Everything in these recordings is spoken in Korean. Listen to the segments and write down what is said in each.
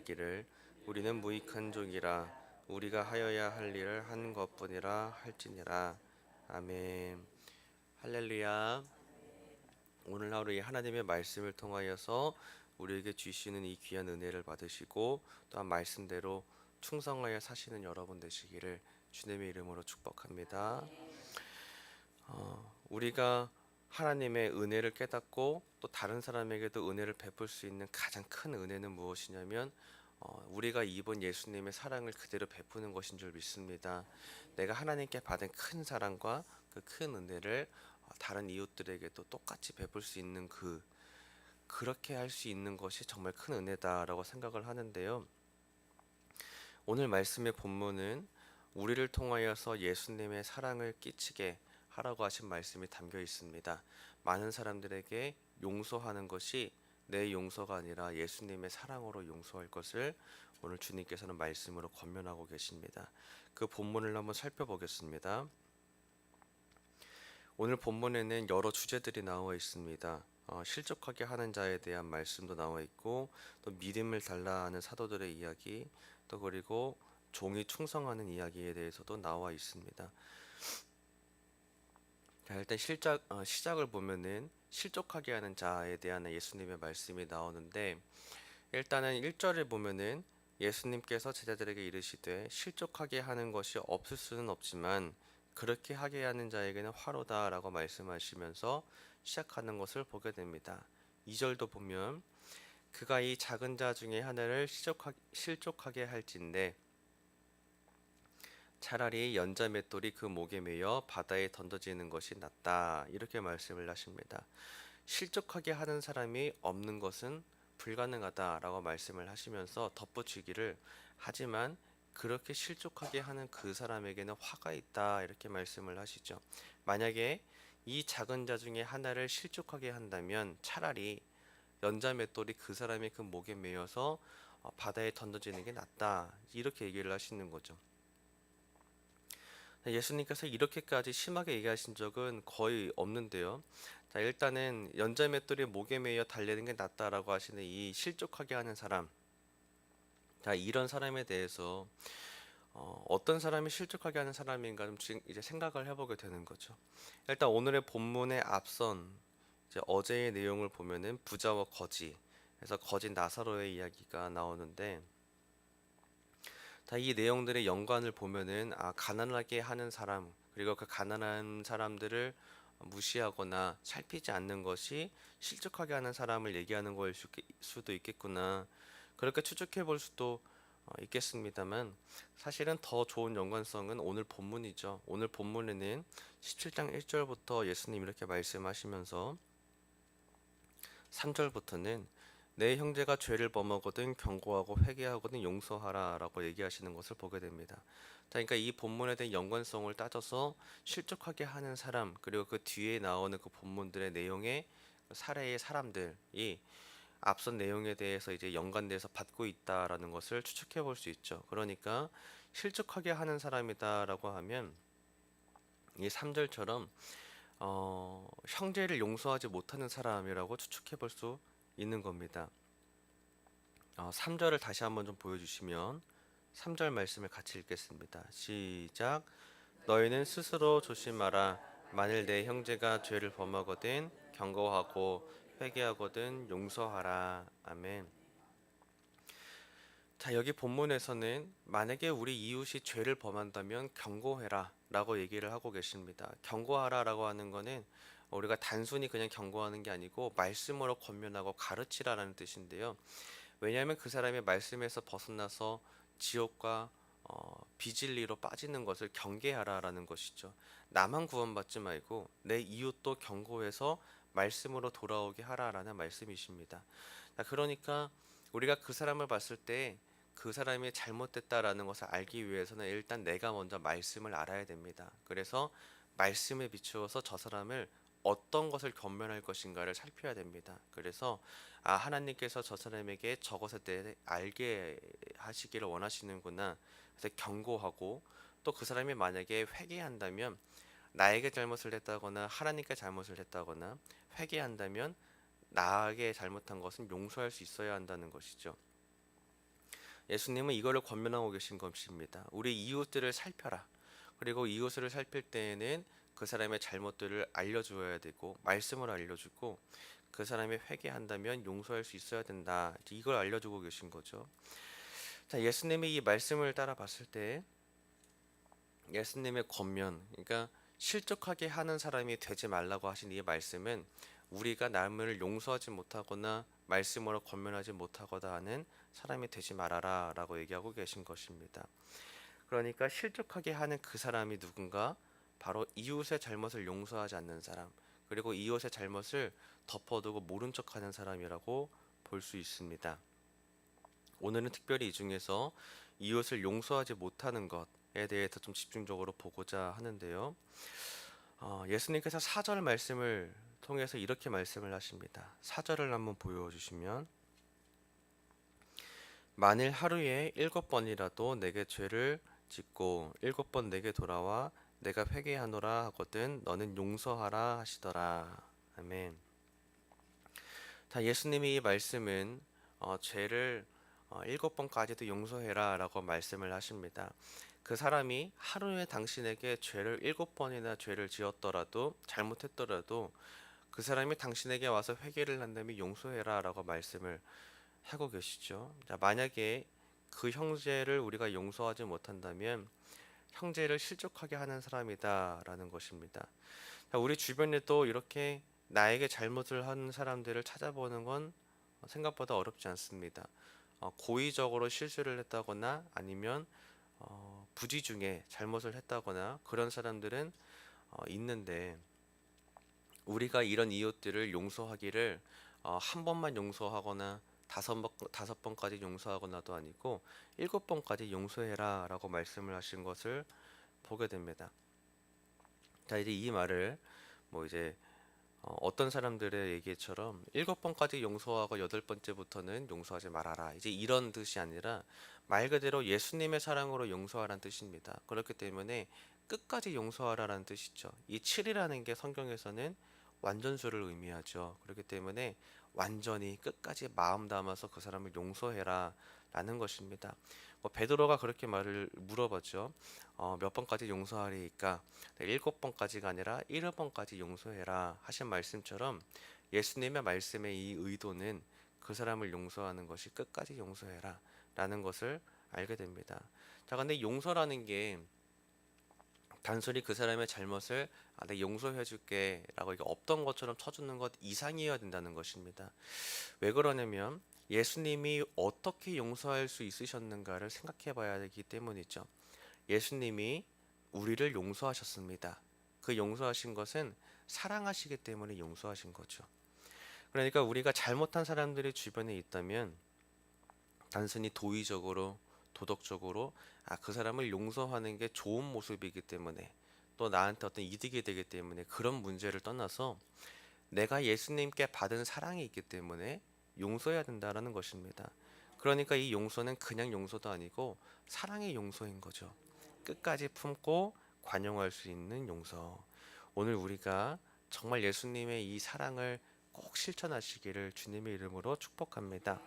말하기를 우리는 무익한 종이라 우리가 하여야 할 일을 한 것뿐이라 할지니라. 아멘. 할렐루야. 오늘 하루 이 하나님의 말씀을 통하여서 우리에게 주시는 이 귀한 은혜를 받으시고 또한 말씀대로 충성하여 사시는 여러분 되시기를 주님의 이름으로 축복합니다. 우리가 하나님의 은혜를 깨닫고 또 다른 사람에게도 은혜를 베풀 수 있는 가장 큰 은혜는 무엇이냐면 우리가 입은 예수님의 사랑을 그대로 베푸는 것인 줄 믿습니다. 내가 하나님께 받은 큰 사랑과 그 큰 은혜를 다른 이웃들에게도 똑같이 베풀 수 있는 그렇게 할 수 있는 것이 정말 큰 은혜다라고 생각을 하는데요. 오늘 말씀의 본문은 우리를 통하여서 예수님의 사랑을 끼치게 하라고 하신 말씀이 담겨 있습니다. 많은 사람들에게 용서하는 것이 내 용서가 아니라 예수님의 사랑으로 용서할 것을 오늘 주님께서는 말씀으로 권면하고 계십니다. 그 본문을 한번 살펴보겠습니다. 오늘 본문에는 여러 주제들이 나와 있습니다. 실족하게 하는 자에 대한 말씀도 나와 있고 또 믿음을 달라 하는 사도들의 이야기 또 그리고 종이 충성하는 이야기에 대해서도 나와 있습니다. 자, 일단 시작을 보면은 실족하게 하는 자에 대한 예수님의 말씀이 나오는데 일단은 1절을 보면은 예수님께서 제자들에게 이르시되 실족하게 하는 것이 없을 수는 없지만 그렇게 하게 하는 자에게는 화로다라고 말씀하시면서 시작하는 것을 보게 됩니다. 2절도 보면 그가 이 작은 자 중에 하나를 실족하게 할진대 차라리 연자 맷돌이 그 목에 매여 바다에 던져지는 것이 낫다 이렇게 말씀을 하십니다. 실족하게 하는 사람이 없는 것은 불가능하다라고 말씀을 하시면서 덧붙이기를 하지만 그렇게 실족하게 하는 그 사람에게는 화가 있다 이렇게 말씀을 하시죠. 만약에 이 작은 자 중에 하나를 실족하게 한다면 차라리 연자 맷돌이 그 사람의 그 목에 매여서 바다에 던져지는 게 낫다 이렇게 얘기를 하시는 거죠. 예수님께서 이렇게까지 심하게 얘기하신 적은 거의 없는데요. 자, 일단은 연자 맷돌이 목에 매여 달리는 게 낫다라고 하시는 이 실족하게 하는 사람. 자, 이런 사람에 대해서 어떤 사람이 실족하게 하는 사람인가 좀 이제 생각을 해보게 되는 거죠. 일단 오늘의 본문의 앞선 이제 어제의 내용을 보면은 부자와 거지, 그래서 거지 나사로의 이야기가 나오는데 자, 이 내용들의 연관을 보면은 가난하게 하는 사람 그리고 그 가난한 사람들을 무시하거나 살피지 않는 것이 실족하게 하는 사람을 얘기하는 거일 수도 있겠구나 그렇게 추측해 볼 수도 있겠습니다만 사실은 더 좋은 연관성은 오늘 본문이죠. 오늘 본문에는 17장 1절부터 예수님 이렇게 말씀하시면서 3절부터는 내 형제가 죄를 범하거든 경고하고 회개하거든 용서하라 라고 얘기하시는 것을 보게 됩니다. 그러니까 이 본문에 대한 연관성을 따져서 실족하게 하는 사람 그리고 그 뒤에 나오는 그 본문들의 내용의 사례의 사람들이 앞선 내용에 대해서 이제 연관돼서 받고 있다라는 것을 추측해 볼 수 있죠. 그러니까 실족하게 하는 사람이다라고 하면 이 3절처럼 형제를 용서하지 못하는 사람이라고 추측해 볼 수 있는 겁니다. 3절을 다시 한번 좀 보여주시면 3절 말씀을 같이 읽겠습니다. 시작. 너희는 스스로 조심하라. 만일 내 형제가 죄를 범하거든 경고하고 회개하거든 용서하라. 아멘. 자, 여기 본문에서는 만약에 우리 이웃이 죄를 범한다면 경고해라 라고 얘기를 하고 계십니다. 경고하라 라고 하는 거는 우리가 단순히 그냥 경고하는 게 아니고 말씀으로 권면하고 가르치라라는 뜻인데요. 왜냐하면 그 사람의 말씀에서 벗어나서 지옥과 비진리로 빠지는 것을 경계하라라는 것이죠. 나만 구원받지 말고 내 이웃도 경고해서 말씀으로 돌아오게 하라라는 말씀이십니다. 자, 그러니까 우리가 그 사람을 봤을 때 그 사람이 잘못됐다라는 것을 알기 위해서는 일단 내가 먼저 말씀을 알아야 됩니다. 그래서 말씀에 비추어서 저 사람을 어떤 것을 견면할 것인가를 살펴야 됩니다. 그래서 하나님께서 저 사람에게 저것에 대해 알게 하시기를 원하시는구나. 그래서 경고하고 또 그 사람이 만약에 회개한다면 나에게 잘못을 했다거나 하나님께 잘못을 했다거나 회개한다면 나에게 잘못한 것은 용서할 수 있어야 한다는 것이죠. 예수님은 이거를 권면하고 계신 것입니다. 우리 이웃들을 살펴라. 그리고 이웃을 살필 때에는 그 사람의 잘못들을 알려주어야 되고 말씀을 알려주고 그 사람이 회개한다면 용서할 수 있어야 된다. 이걸 알려주고 계신 거죠. 자, 예수님이 이 말씀을 따라 봤을 때 예수님의 권면, 그러니까 실족하게 하는 사람이 되지 말라고 하신 이 말씀은 우리가 남을 용서하지 못하거나 말씀으로 권면하지 못하거나 하는 사람이 되지 말아라 라고 얘기하고 계신 것입니다. 그러니까 실족하게 하는 그 사람이 누군가? 바로 이웃의 잘못을 용서하지 않는 사람, 그리고 이웃의 잘못을 덮어두고 모른 척하는 사람이라고 볼 수 있습니다. 오늘은 특별히 이 중에서 이웃을 용서하지 못하는 것에 대해서 좀 집중적으로 보고자 하는데요. 예수님께서 4절 말씀을 통해서 이렇게 말씀을 하십니다. 4절을 한번 보여주시면, 만일 하루에 7번이라도 내게 죄를 짓고 7번 내게 돌아와 내가 회개하노라 하거든 너는 용서하라 하시더라. 아멘. 자, 예수님이 이 말씀은 죄를 7번까지도 용서해라 라고 말씀을 하십니다. 그 사람이 하루에 당신에게 죄를 7번이나 죄를 지었더라도 잘못했더라도 그 사람이 당신에게 와서 회개를 한다면 용서해라 라고 말씀을 하고 계시죠. 자, 만약에 그 형제를 우리가 용서하지 못한다면 형제를 실족하게 하는 사람이다라는 것입니다. 자, 우리 주변에도 이렇게 나에게 잘못을 한 사람들을 찾아보는 건 생각보다 어렵지 않습니다. 고의적으로 실수를 했다거나 아니면 부지 중에 잘못을 했다거나 그런 사람들은 있는데 우리가 이런 이웃들을 용서하기를 한 번만 용서하거나 다섯 번까지 용서하거나도 아니고 7번까지 용서해라라고 말씀을 하신 것을 보게 됩니다. 자, 이제 이 말을 뭐 이제 어떤 사람들의 얘기처럼 7번까지 용서하고 8번째부터는 용서하지 말아라. 이제 이런 뜻이 아니라 말 그대로 예수님의 사랑으로 용서하라는 뜻입니다. 그렇기 때문에 끝까지 용서하라라는 뜻이죠. 이 7이라는 게 성경에서는 완전수를 의미하죠. 그렇기 때문에 완전히 끝까지 마음 담아서 그 사람을 용서해라 라는 것입니다. 베드로가 그렇게 말을 물어봤죠. 몇 번까지 용서하리까? 7번까지가 아니라 1번까지 용서해라 하신 말씀처럼 예수님의 말씀의 이 의도는 그 사람을 용서하는 것이 끝까지 용서해라 라는 것을 알게 됩니다. 자, 근데 용서라는 게 단순히 그 사람의 잘못을 내가 용서해 줄게 라고 이게 없던 것처럼 쳐주는 것 이상이어야 된다는 것입니다. 왜 그러냐면 예수님이 어떻게 용서할 수 있으셨는가를 생각해 봐야 되기 때문이죠. 예수님이 우리를 용서하셨습니다. 그 용서하신 것은 사랑하시기 때문에 용서하신 거죠. 그러니까 우리가 잘못한 사람들이 주변에 있다면 단순히 도의적으로 도덕적으로 그 사람을 용서하는 게 좋은 모습이기 때문에 또 나한테 어떤 이득이 되기 때문에 그런 문제를 떠나서 내가 예수님께 받은 사랑이 있기 때문에 용서해야 된다라는 것입니다. 그러니까 이 용서는 그냥 용서도 아니고 사랑의 용서인 거죠. 끝까지 품고 관용할 수 있는 용서. 오늘 우리가 정말 예수님의 이 사랑을 꼭 실천하시기를 주님의 이름으로 축복합니다.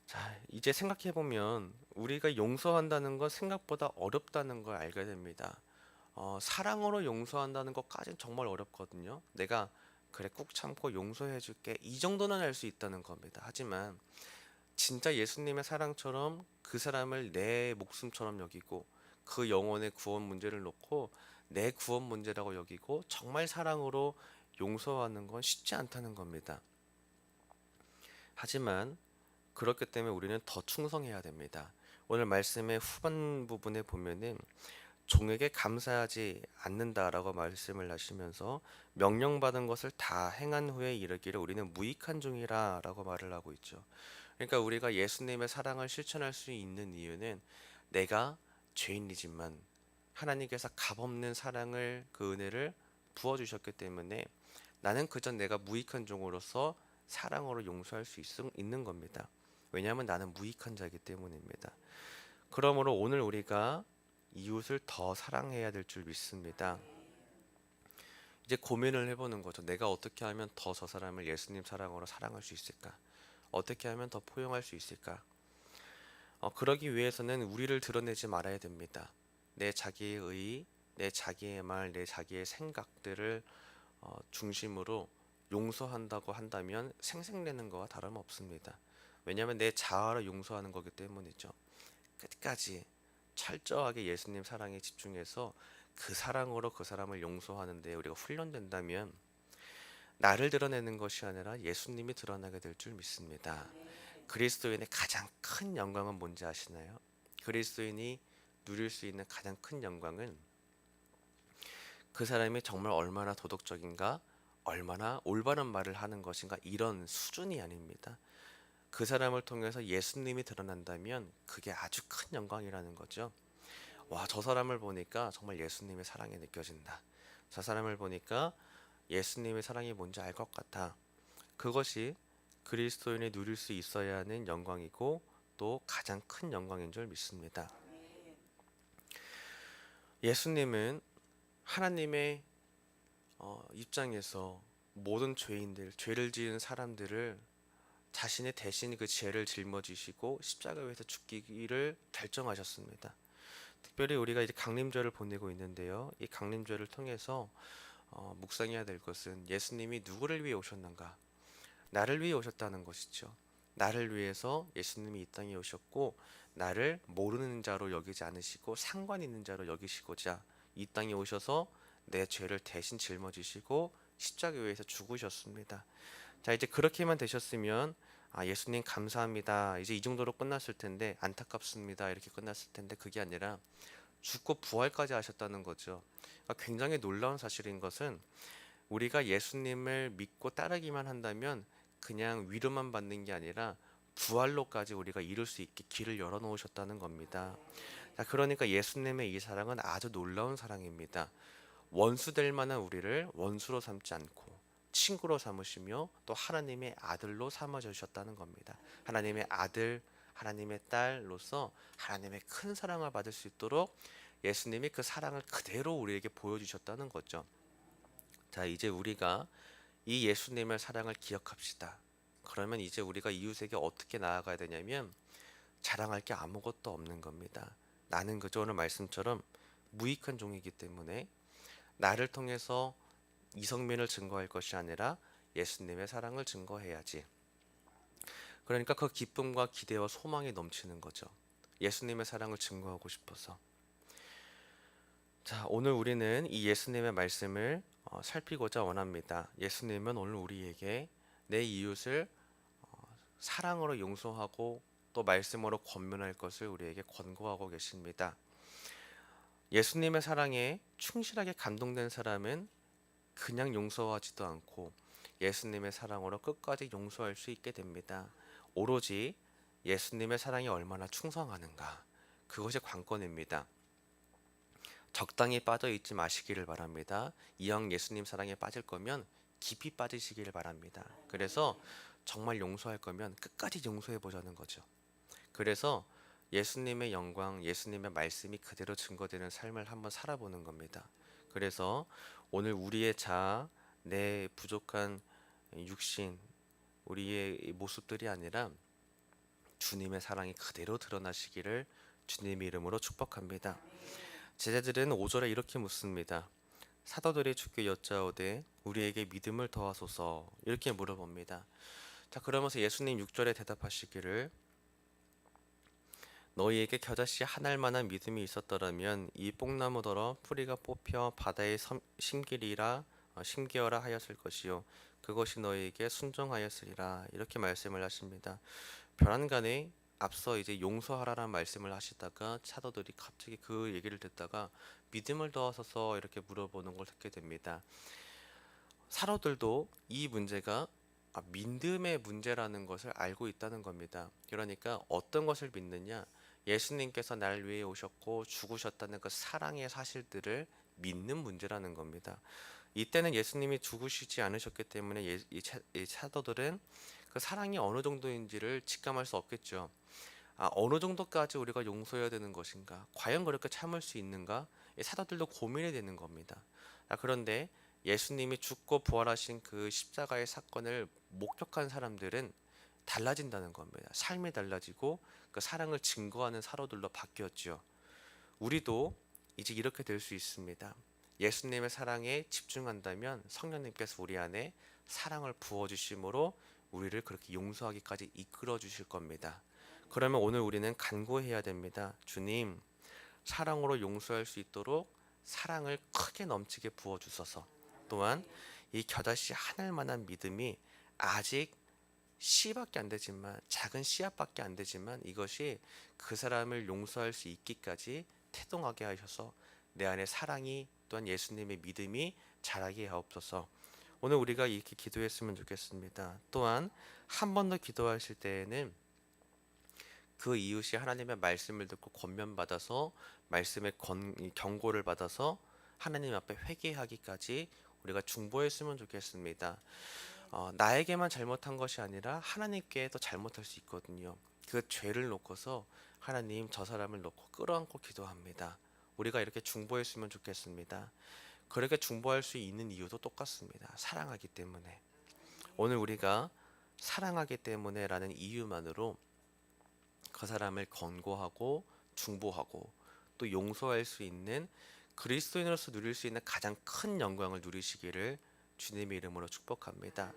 자, 이제 생각해 보면 우리가 용서한다는 건 생각보다 어렵다는 걸 알게 됩니다. 사랑으로 용서한다는 것까지는 정말 어렵거든요. 내가 그래 꾹 참고 용서해 줄게 이 정도는 할 수 있다는 겁니다. 하지만 진짜 예수님의 사랑처럼 그 사람을 내 목숨처럼 여기고 그 영혼의 구원 문제를 놓고 내 구원 문제라고 여기고 정말 사랑으로 용서하는 건 쉽지 않다는 겁니다. 하지만 그렇기 때문에 우리는 더 충성해야 됩니다. 오늘 말씀의 후반 부분에 보면은 종에게 감사하지 않는다라고 말씀을 하시면서 명령받은 것을 다 행한 후에 이르기를 우리는 무익한 종이라라고 말을 하고 있죠. 그러니까 우리가 예수님의 사랑을 실천할 수 있는 이유는 내가 죄인이지만 하나님께서 값없는 사랑을 그 은혜를 부어주셨기 때문에 나는 그저 내가 무익한 종으로서 사랑으로 용서할 수 있는 겁니다. 왜냐하면 나는 무익한 자이기 때문입니다. 그러므로 오늘 우리가 이웃을 더 사랑해야 될 줄 믿습니다. 이제 고민을 해보는 거죠. 내가 어떻게 하면 더 저 사람을 예수님 사랑으로 사랑할 수 있을까? 어떻게 하면 더 포용할 수 있을까? 그러기 위해서는 우리를 드러내지 말아야 됩니다. 내 자기의 의, 내 자기의 말, 내 자기의 생각들을 중심으로 용서한다고 한다면 생색내는 거와 다름없습니다. 왜냐하면 내 자아를 용서하는 거기 때문이죠. 끝까지 철저하게 예수님 사랑에 집중해서 그 사랑으로 그 사람을 용서하는 데 우리가 훈련된다면 나를 드러내는 것이 아니라 예수님이 드러나게 될 줄 믿습니다. 그리스도인의 가장 큰 영광은 뭔지 아시나요? 그리스도인이 누릴 수 있는 가장 큰 영광은 그 사람이 정말 얼마나 도덕적인가, 얼마나 올바른 말을 하는 것인가, 이런 수준이 아닙니다. 그 사람을 통해서 예수님이 드러난다면 그게 아주 큰 영광이라는 거죠. 와, 저 사람을 보니까 정말 예수님의 사랑이 느껴진다. 저 사람을 보니까 예수님의 사랑이 뭔지 알 것 같아. 그것이 그리스도인이 누릴 수 있어야 하는 영광이고 또 가장 큰 영광인 줄 믿습니다. 예수님은 하나님의 입장에서 모든 죄인들, 죄를 지은 사람들을 자신의 대신 그 죄를 짊어지시고 십자가에서 죽기를 결정하셨습니다. 특별히 우리가 이제 강림절을 보내고 있는데요. 이 강림절을 통해서 묵상해야 될 것은 예수님이 누구를 위해 오셨는가? 나를 위해 오셨다는 것이죠. 나를 위해서 예수님이 이 땅에 오셨고 나를 모르는 자로 여기지 않으시고 상관 있는 자로 여기시고자 이 땅에 오셔서 내 죄를 대신 짊어지시고 십자가 위에서 죽으셨습니다. 자, 이제 그렇게만 되셨으면 예수님 감사합니다. 이제 이 정도로 끝났을 텐데 안타깝습니다. 이렇게 끝났을 텐데 그게 아니라 죽고 부활까지 하셨다는 거죠. 굉장히 놀라운 사실인 것은 우리가 예수님을 믿고 따르기만 한다면 그냥 위로만 받는 게 아니라 부활로까지 우리가 이룰 수 있게 길을 열어 놓으셨다는 겁니다. 자, 그러니까 예수님의 이 사랑은 아주 놀라운 사랑입니다. 원수 될 만한 우리를 원수로 삼지 않고 친구로 삼으시며 또 하나님의 아들로 삼아 주셨다는 겁니다. 하나님의 아들, 하나님의 딸로서 하나님의 큰 사랑을 받을 수 있도록 예수님이 그 사랑을 그대로 우리에게 보여주셨다는 거죠. 자, 이제 우리가 이 예수님의 사랑을 기억합시다. 그러면 이제 우리가 이웃에게 어떻게 나아가야 되냐면 자랑할 게 아무것도 없는 겁니다. 나는 그저 오늘 말씀처럼 무익한 종이기 때문에 나를 통해서 이성민을 증거할 것이 아니라 예수님의 사랑을 증거해야지. 그러니까 그 기쁨과 기대와 소망이 넘치는 거죠. 예수님의 사랑을 증거하고 싶어서. 자, 오늘 우리는 이 예수님의 말씀을 살피고자 원합니다. 예수님은 오늘 우리에게 내 이웃을 사랑으로 용서하고 또 말씀으로 권면할 것을 우리에게 권고하고 계십니다. 예수님의 사랑에 충실하게 감동된 사람은 그냥 용서하지도 않고 예수님의 사랑으로 끝까지 용서할 수 있게 됩니다. 오로지 예수님의 사랑이 얼마나 충성하는가, 그것이 관건입니다. 적당히 빠져 있지 마시기를 바랍니다. 이왕 예수님 사랑에 빠질 거면 깊이 빠지시기를 바랍니다. 그래서 정말 용서할 거면 끝까지 용서해 보자는 거죠. 그래서 예수님의 영광, 예수님의 말씀이 그대로 증거되는 삶을 한번 살아보는 겁니다. 그래서 오늘 우리의 자아, 내 부족한 육신, 우리의 모습들이 아니라 주님의 사랑이 그대로 드러나시기를 주님의 이름으로 축복합니다. 제자들은 5절에 이렇게 묻습니다. 사도들이 주께 여짜오되 우리에게 믿음을 더하소서, 이렇게 물어봅니다. 자, 그러면서 예수님 6절에 대답하시기를 너희에게 겨자씨 한 알만한 믿음이 있었더라면 이 뽕나무더러 뿌리가 뽑혀 바다에 심기어라 하였을 것이요 그것이 너희에게 순종하였으리라, 이렇게 말씀을 하십니다. 별안간에 앞서 이제 용서하라는 말씀을 하시다가 사도들이 갑자기 그 얘기를 듣다가 믿음을 더하소서 이렇게 물어보는 걸 듣게 됩니다. 사도들도 이 문제가 믿음의 문제라는 것을 알고 있다는 겁니다. 그러니까 어떤 것을 믿느냐, 예수님께서 나를 위해 오셨고 죽으셨다는 그 사랑의 사실들을 믿는 문제라는 겁니다. 이때는 예수님이 죽으시지 않으셨기 때문에 이 사도들은 그 사랑이 어느 정도인지를 직감할 수 없겠죠. 어느 정도까지 우리가 용서해야 되는 것인가? 과연 그렇게 참을 수 있는가? 이 사도들도 고민이 되는 겁니다. 그런데 예수님이 죽고 부활하신 그 십자가의 사건을 목격한 사람들은 달라진다는 겁니다. 삶이 달라지고 그 사랑을 증거하는 사로들로 바뀌었죠. 우리도 이제 이렇게 될 수 있습니다. 예수님의 사랑에 집중한다면 성령님께서 우리 안에 사랑을 부어주심으로 우리를 그렇게 용서하기까지 이끌어 주실 겁니다. 그러면 오늘 우리는 간구해야 됩니다. 주님, 사랑으로 용서할 수 있도록 사랑을 크게 넘치게 부어주소서. 또한 이 겨자씨 하늘만한 믿음이 아직 씨밖에 안 되지만, 작은 씨앗밖에 안 되지만, 이것이 그 사람을 용서할 수 있기까지 태동하게 하셔서 내 안에 사랑이, 또한 예수님의 믿음이 자라게 하옵소서. 오늘 우리가 이렇게 기도했으면 좋겠습니다. 또한 한 번 더 기도하실 때에는 그 이웃이 하나님의 말씀을 듣고 권면받아서 말씀의 경고를 받아서 하나님 앞에 회개하기까지 우리가 중보했으면 좋겠습니다. 나에게만 잘못한 것이 아니라 하나님께도 잘못할 수 있거든요. 그 죄를 놓고서 하나님, 저 사람을 놓고 끌어안고 기도합니다. 우리가 이렇게 중보했으면 좋겠습니다. 그렇게 중보할 수 있는 이유도 똑같습니다. 사랑하기 때문에. 오늘 우리가 사랑하기 때문에라는 이유만으로 그 사람을 권고하고 중보하고 또 용서할 수 있는, 그리스도인으로서 누릴 수 있는 가장 큰 영광을 누리시기를 주님의 이름으로 축복합니다.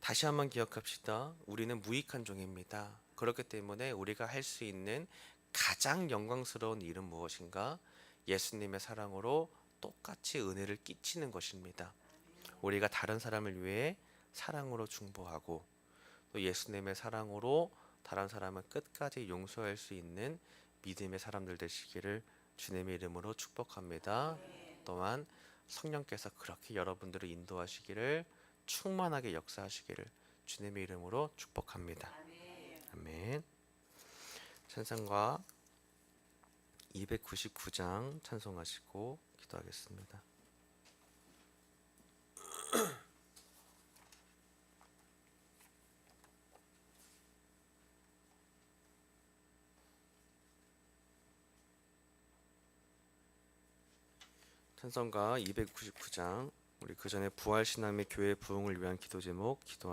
다시 한번 기억합시다. 우리는 무익한 종입니다. 그렇기 때문에 우리가 할 수 있는 가장 영광스러운 일은 무엇인가? 예수님의 사랑으로 똑같이 은혜를 끼치는 것입니다. 우리가 다른 사람을 위해 사랑으로 중보하고 또 예수님의 사랑으로 다른 사람을 끝까지 용서할 수 있는 믿음의 사람들 되시기를 주님의 이름으로 축복합니다. 또한 성령께서 그렇게 여러분들을 인도하시기를, 충만하게 역사하시기를 주님의 이름으로 축복합니다. 아멘. 찬송가 299장 찬송하시고 기도하겠습니다. 찬송가 299장, 우리 그 전에 부활신앙의 교회 부흥을 위한 기도 제목 기도